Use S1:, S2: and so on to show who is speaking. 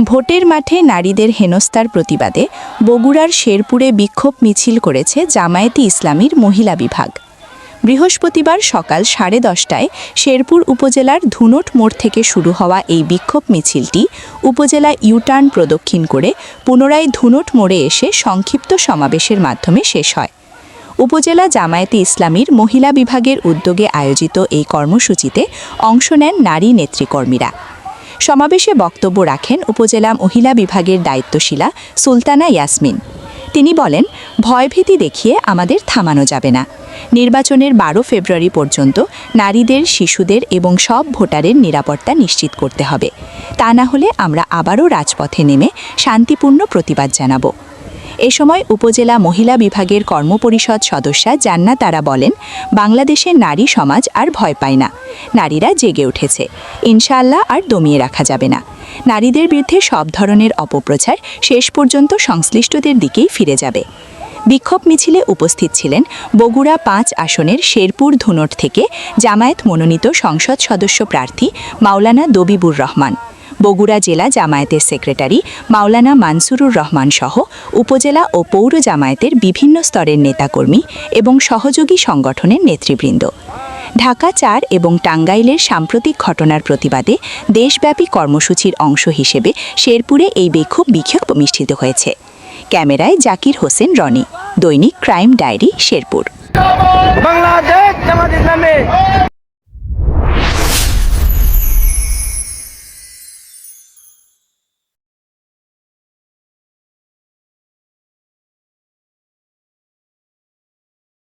S1: ভোটের মাঠে নারীদের হেনস্থার প্রতিবাদে বগুড়ার শেরপুরে বিক্ষোভ মিছিল করেছে জামায়াতে ইসলামীর মহিলা বিভাগ। বৃহস্পতিবার সকাল 10:30টায় শেরপুর উপজেলার ধুনট মোড় থেকে শুরু হওয়া এই বিক্ষোভ মিছিলটি উপজেলা ইউটার্ন প্রদক্ষিণ করে পুনরায় ধুনট মোড়ে এসে সংক্ষিপ্ত সমাবেশের মাধ্যমে শেষ হয়। উপজেলা জামায়াতে ইসলামীর মহিলা বিভাগের উদ্যোগে আয়োজিত এই কর্মসূচিতে অংশ নেন নারী নেতৃকর্মীরা। সমাবেশে বক্তব্য রাখেন উপজেলা মহিলা বিভাগের দায়িত্বশীলা সুলতানা ইয়াসমিন। তিনি বলেন, ভয়ভীতি দেখিয়ে আমাদের থামানো যাবে না। নির্বাচনের 12 ফেব্রুয়ারি পর্যন্ত নারীদের, শিশুদের এবং সব ভোটারের নিরাপত্তা নিশ্চিত করতে হবে। তা না হলে আমরা আবারও রাজপথে নেমে শান্তিপূর্ণ প্রতিবাদ জানাব। এ সময় উপজেলা মহিলা বিভাগের কর্মপরিষদ সদস্যা জান্নাত আরা বলেন, বাংলাদেশের নারী সমাজ আর ভয় পায় না। নারীরা জেগে উঠেছে, ইনশাআল্লাহ আর দমিয়ে রাখা যাবে না। নারীদের বিরুদ্ধে সব ধরনের অপপ্রচার শেষ পর্যন্ত সংশ্লিষ্টদের দিকেই ফিরে যাবে। বিক্ষোভ মিছিলে উপস্থিত ছিলেন বগুড়া 5 আসনের শেরপুর ধুনট থেকে জামায়াত মনোনীত সংসদ সদস্য প্রার্থী মাওলানা দবিবুর রহমান, বগুড়া জেলা জামায়াতের সেক্রেটারি মাওলানা মানসুরুর রহমান সহ উপজেলা ও পৌর জামায়াতের বিভিন্ন স্তরের নেতাকর্মী এবং সহযোগী সংগঠনের নেতৃবৃন্দ। ঢাকা 4 এবং টাঙ্গাইলের সাম্প্রতিক ঘটনার প্রতিবাদে দেশব্যাপী কর্মসূচির অংশ হিসেবে শেরপুরে এই বিক্ষোভ অনুষ্ঠিত হয়েছে। ক্যামেরায় জাকির হোসেন রনি, দৈনিক ক্রাইম ডায়েরি, শেরপুর।